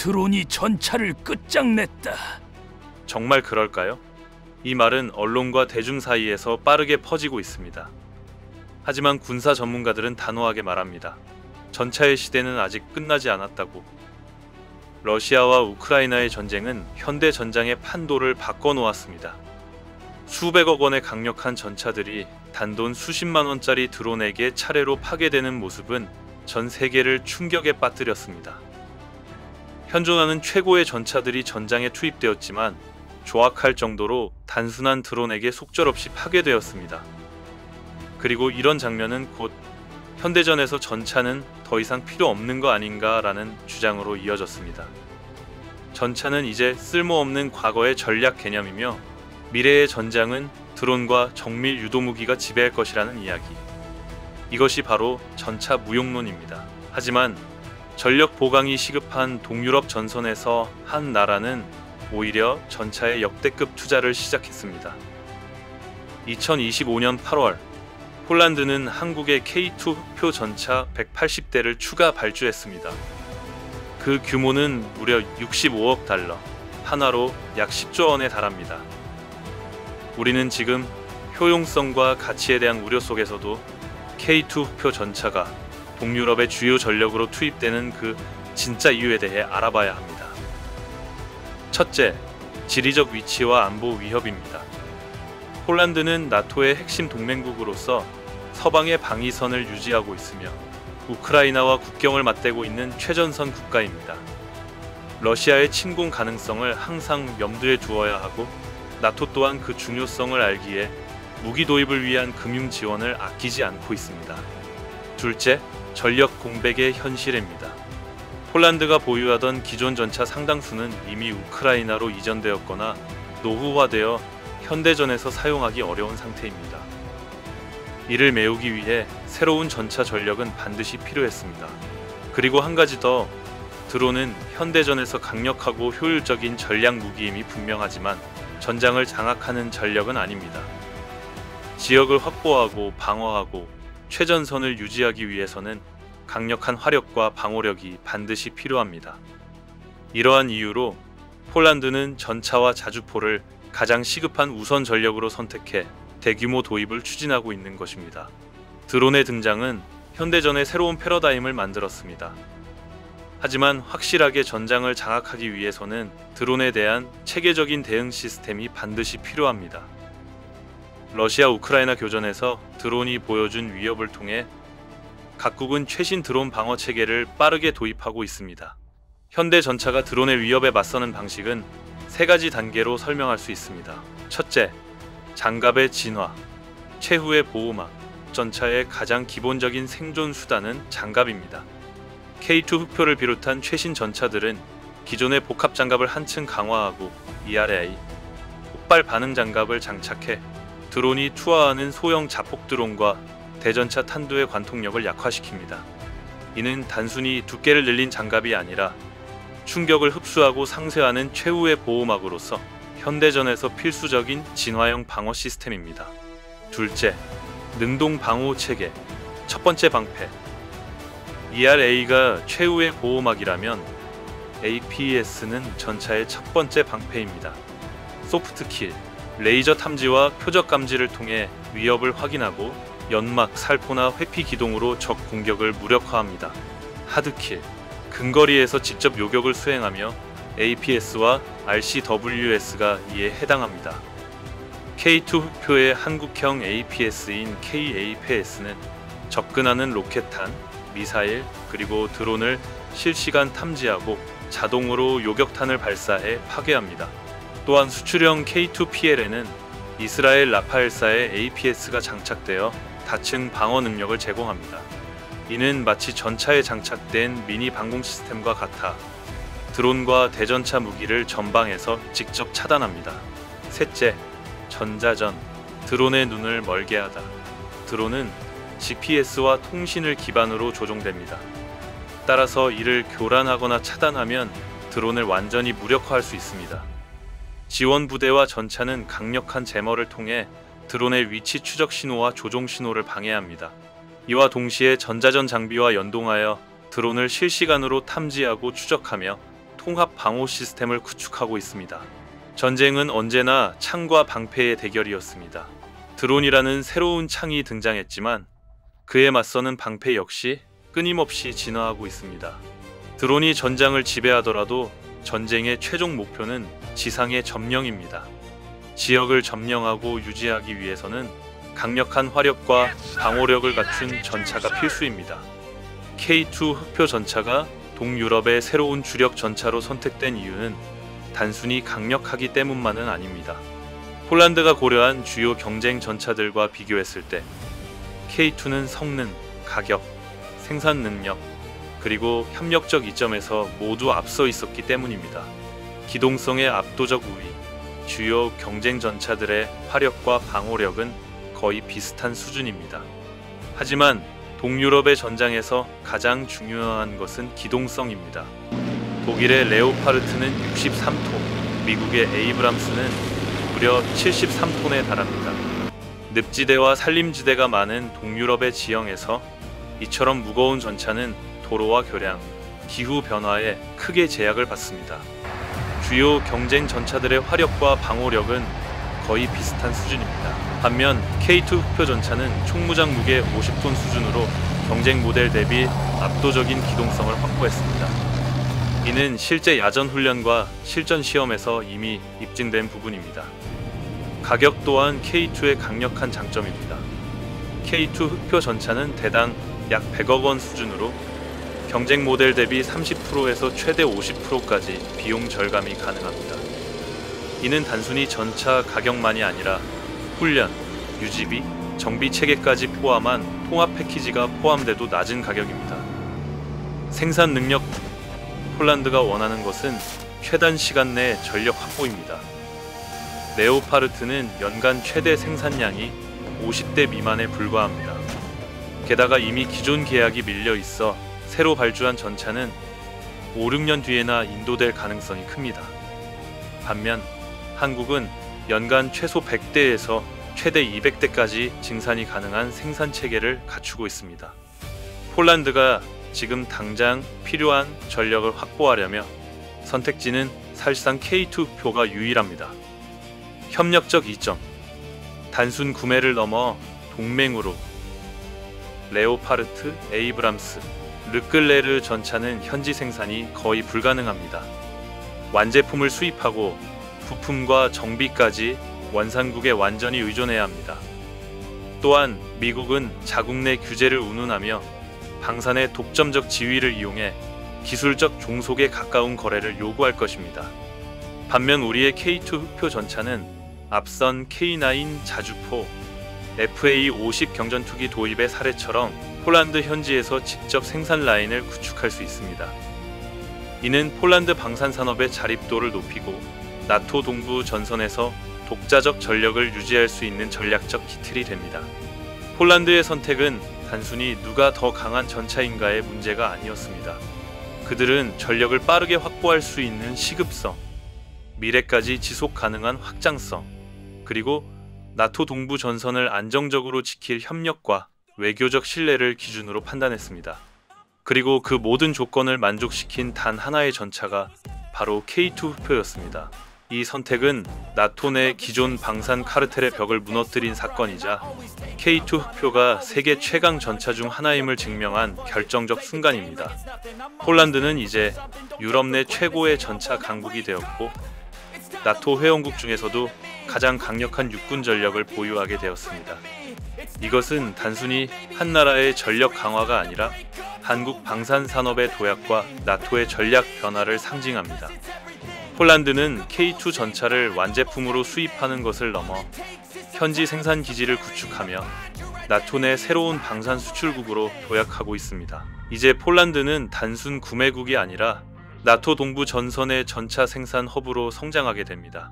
드론이 전차를 끝장냈다. 정말 그럴까요? 이 말은 언론과 대중 사이에서 빠르게 퍼지고 있습니다. 하지만 군사 전문가들은 단호하게 말합니다. 전차의 시대는 아직 끝나지 않았다고. 러시아와 우크라이나의 전쟁은 현대 전장의 판도를 바꿔놓았습니다. 수백억 원의 강력한 전차들이 단돈 수십만 원짜리 드론에게 차례로 파괴되는 모습은 전 세계를 충격에 빠뜨렸습니다. 현존하는 최고의 전차들이 전장에 투입되었지만 조악할 정도로 단순한 드론에게 속절없이 파괴되었습니다. 그리고 이런 장면은 곧 현대전에서 전차는 더 이상 필요 없는 거 아닌가라는 주장으로 이어졌습니다. 전차는 이제 쓸모없는 과거의 전략 개념이며 미래의 전장은 드론과 정밀 유도무기가 지배할 것이라는 이야기. 이것이 바로 전차 무용론입니다. 하지만 전력 보강이 시급한 동유럽 전선에서 한 나라는 오히려 전차에 역대급 투자를 시작했습니다. 2025년 8월 폴란드는 한국의 K2 흑표 전차 180대를 추가 발주했습니다. 그 규모는 무려 65억 달러, 한화로 약 10조 원에 달합니다. 우리는 지금 효용성과 가치에 대한 우려 속에서도 K2 흑표 전차가 동유럽의 주요 전력으로 투입되는 그 진짜 이유에 대해 알아봐야 합니다. 첫째, 지리적 위치와 안보 위협입니다. 폴란드는 나토의 핵심 동맹국으로서 서방의 방위선을 유지하고 있으며 우크라이나와 국경을 맞대고 있는 최전선 국가입니다. 러시아의 침공 가능성을 항상 염두에 두어야 하고 나토 또한 그 중요성을 알기에 무기 도입을 위한 금융 지원을 아끼지 않고 있습니다. 둘째, 전력 공백의 현실입니다. 폴란드가 보유하던 기존 전차 상당수는 이미 우크라이나로 이전되었거나 노후화되어 현대전에서 사용하기 어려운 상태입니다. 이를 메우기 위해 새로운 전차 전력은 반드시 필요했습니다. 그리고 한 가지 더, 드론은 현대전에서 강력하고 효율적인 전략 무기임이 분명하지만 전장을 장악하는 전력은 아닙니다. 지역을 확보하고 방어하고 최전선을 유지하기 위해서는 강력한 화력과 방어력이 반드시 필요합니다. 이러한 이유로 폴란드는 전차와 자주포를 가장 시급한 우선 전력으로 선택해 대규모 도입을 추진하고 있는 것입니다. 드론의 등장은 현대전의 새로운 패러다임을 만들었습니다. 하지만 확실하게 전장을 장악하기 위해서는 드론에 대한 체계적인 대응 시스템이 반드시 필요합니다. 러시아 우크라이나 교전에서 드론이 보여준 위협을 통해 각국은 최신 드론 방어 체계를 빠르게 도입하고 있습니다. 현대 전차가 드론의 위협에 맞서는 방식은 세 가지 단계로 설명할 수 있습니다. 첫째, 장갑의 진화. 최후의 보호막. 전차의 가장 기본적인 생존 수단은 장갑입니다. K2 흑표를 비롯한 최신 전차들은 기존의 복합 장갑을 한층 강화하고 ERA, 폭발 반응 장갑을 장착해 드론이 투하하는 소형 자폭 드론과 대전차 탄두의 관통력을 약화시킵니다. 이는 단순히 두께를 늘린 장갑이 아니라 충격을 흡수하고 상쇄하는 최후의 보호막으로서 현대전에서 필수적인 진화형 방어 시스템입니다. 둘째, 능동 방호 체계. 첫 번째 방패. ERA가 최후의 보호막이라면 APS는 전차의 첫 번째 방패입니다. 소프트킬, 레이저 탐지와 표적 감지를 통해 위협을 확인하고 연막, 살포나 회피 기동으로 적 공격을 무력화합니다. 하드킬, 근거리에서 직접 요격을 수행하며 APS와 RCWS가 이에 해당합니다. K2 흑표의 한국형 APS인 KAPS는 접근하는 로켓탄, 미사일, 그리고 드론을 실시간 탐지하고 자동으로 요격탄을 발사해 파괴합니다. 또한 수출형 K2PL에는 이스라엘 라파엘사의 APS가 장착되어 다층 방어 능력을 제공합니다. 이는 마치 전차에 장착된 미니 방공 시스템과 같아 드론과 대전차 무기를 전방에서 직접 차단합니다. 셋째, 전자전. 드론의 눈을 멀게 하다. 드론은 GPS와 통신을 기반으로 조종됩니다. 따라서 이를 교란하거나 차단하면 드론을 완전히 무력화할 수 있습니다. 지원 부대와 전차는 강력한 제머를 통해 드론의 위치 추적 신호와 조종 신호를 방해합니다. 이와 동시에 전자전 장비와 연동하여 드론을 실시간으로 탐지하고 추적하며 통합 방호 시스템을 구축하고 있습니다. 전쟁은 언제나 창과 방패의 대결이었습니다. 드론이라는 새로운 창이 등장했지만 그에 맞서는 방패 역시 끊임없이 진화하고 있습니다. 드론이 전장을 지배하더라도 전쟁의 최종 목표는 지상의 점령입니다. 지역을 점령하고 유지하기 위해서는 강력한 화력과 방호력을 갖춘 전차가 필수입니다. K2 흑표 전차가 동유럽의 새로운 주력 전차로 선택된 이유는 단순히 강력하기 때문만은 아닙니다. 폴란드가 고려한 주요 경쟁 전차들과 비교했을 때 K2는 성능, 가격, 생산 능력, 그리고 협력적 이점에서 모두 앞서 있었기 때문입니다. 기동성의 압도적 우위, 주요 경쟁 전차들의 화력과 방호력은 거의 비슷한 수준입니다. 하지만 동유럽의 전장에서 가장 중요한 것은 기동성입니다. 독일의 레오파르트는 63톤, 미국의 에이브람스는 무려 73톤에 달합니다. 늪지대와 산림지대가 많은 동유럽의 지형에서 이처럼 무거운 전차는 도로와 교량, 기후 변화에 크게 제약을 받습니다. 주요 경쟁 전차들의 화력과 방호력은 거의 비슷한 수준입니다. 반면 K2 흑표 전차는 총무장 무게 50톤 수준으로 경쟁 모델 대비 압도적인 기동성을 확보했습니다. 이는 실제 야전 훈련과 실전 시험에서 이미 입증된 부분입니다. 가격 또한 K2의 강력한 장점입니다. K2 흑표 전차는 대당 약 100억 원 수준으로 경쟁 모델 대비 30%에서 최대 50%까지 비용 절감이 가능합니다. 이는 단순히 전차 가격만이 아니라 훈련, 유지비, 정비 체계까지 포함한 통합 패키지가 포함돼도 낮은 가격입니다. 생산 능력. 폴란드가 원하는 것은 최단 시간 내 전력 확보입니다. 레오파르트는 연간 최대 생산량이 50대 미만에 불과합니다. 게다가 이미 기존 계약이 밀려 있어 새로 발주한 전차는 5, 6년 뒤에나 인도될 가능성이 큽니다. 반면 한국은 연간 최소 100대에서 최대 200대까지 증산이 가능한 생산 체계를 갖추고 있습니다. 폴란드가 지금 당장 필요한 전력을 확보하려며 선택지는 사실상 K2 표가 유일합니다. 협력적 이점. 단순 구매를 넘어 동맹으로 레오파르트, 에이브람스, 르클레르 전차는 현지 생산이 거의 불가능합니다. 완제품을 수입하고 부품과 정비까지 원산국에 완전히 의존해야 합니다. 또한 미국은 자국 내 규제를 운운하며 방산의 독점적 지위를 이용해 기술적 종속에 가까운 거래를 요구할 것입니다. 반면 우리의 K2 흑표 전차는 앞선 K9 자주포, FA50 경전투기 도입의 사례처럼 폴란드 현지에서 직접 생산 라인을 구축할 수 있습니다. 이는 폴란드 방산 산업의 자립도를 높이고 나토 동부 전선에서 독자적 전력을 유지할 수 있는 전략적 기틀이 됩니다. 폴란드의 선택은 단순히 누가 더 강한 전차인가의 문제가 아니었습니다. 그들은 전력을 빠르게 확보할 수 있는 시급성, 미래까지 지속 가능한 확장성, 그리고 나토 동부 전선을 안정적으로 지킬 협력과 외교적 신뢰를 기준으로 판단했습니다. 그리고 그 모든 조건을 만족시킨 단 하나의 전차가 바로 K2 흑표였습니다. 이 선택은 나토 내 기존 방산 카르텔의 벽을 무너뜨린 사건이자 K2 흑표가 세계 최강 전차 중 하나임을 증명한 결정적 순간입니다. 폴란드는 이제 유럽 내 최고의 전차 강국이 되었고 나토 회원국 중에서도 가장 강력한 육군 전력을 보유하게 되었습니다. 이것은 단순히 한 나라의 전력 강화가 아니라 한국 방산 산업의 도약과 나토의 전략 변화를 상징합니다. 폴란드는 K2 전차를 완제품으로 수입하는 것을 넘어 현지 생산 기지를 구축하며 나토 내 새로운 방산 수출국으로 도약하고 있습니다. 이제 폴란드는 단순 구매국이 아니라 나토 동부 전선의 전차 생산 허브로 성장하게 됩니다.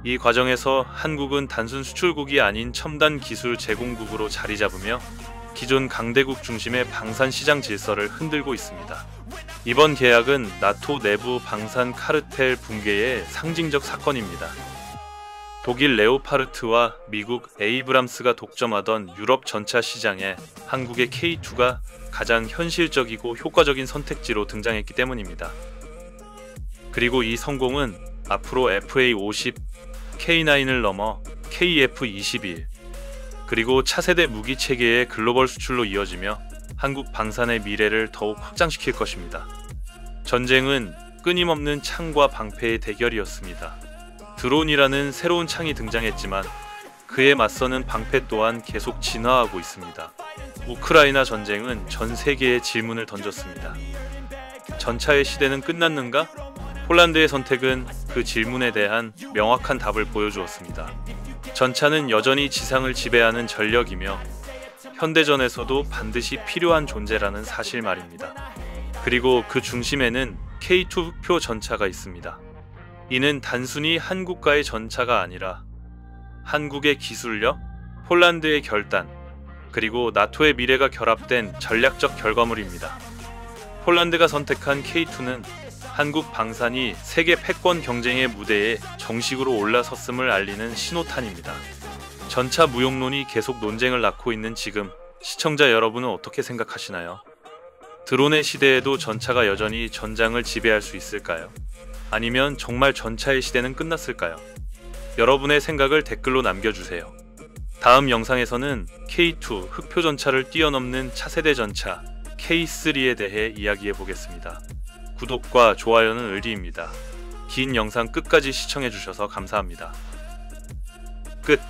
이 과정에서 한국은 단순 수출국이 아닌 첨단 기술 제공국으로 자리 잡으며 기존 강대국 중심의 방산 시장 질서를 흔들고 있습니다. 이번 계약은 나토 내부 방산 카르텔 붕괴의 상징적 사건입니다. 독일 레오파르트와 미국 에이브람스가 독점하던 유럽 전차 시장에 한국의 K2가 가장 현실적이고 효과적인 선택지로 등장했기 때문입니다. 그리고 이 성공은 앞으로 FA50, K9을 넘어 KF-21, 그리고 차세대 무기 체계의 글로벌 수출로 이어지며 한국 방산의 미래를 더욱 확장시킬 것입니다. 전쟁은 끊임없는 창과 방패의 대결이었습니다. 드론이라는 새로운 창이 등장했지만 그에 맞서는 방패 또한 계속 진화하고 있습니다. 우크라이나 전쟁은 전 세계에 질문을 던졌습니다. 전차의 시대는 끝났는가? 폴란드의 선택은 그 질문에 대한 명확한 답을 보여주었습니다. 전차는 여전히 지상을 지배하는 전력이며 현대전에서도 반드시 필요한 존재라는 사실 말입니다. 그리고 그 중심에는 K2 흑표 전차가 있습니다. 이는 단순히 한국과의 전차가 아니라 한국의 기술력, 폴란드의 결단, 그리고 나토의 미래가 결합된 전략적 결과물입니다. 폴란드가 선택한 K2는 한국 방산이 세계 패권 경쟁의 무대에 정식으로 올라섰음을 알리는 신호탄입니다. 전차 무용론이 계속 논쟁을 낳고 있는 지금, 시청자 여러분은 어떻게 생각하시나요? 드론의 시대에도 전차가 여전히 전장을 지배할 수 있을까요? 아니면 정말 전차의 시대는 끝났을까요? 여러분의 생각을 댓글로 남겨주세요. 다음 영상에서는 K2 흑표 전차를 뛰어넘는 차세대 전차 K3에 대해 이야기해 보겠습니다. 구독과 좋아요는 의리입니다. 긴 영상 끝까지 시청해 주셔서 감사합니다. 끝.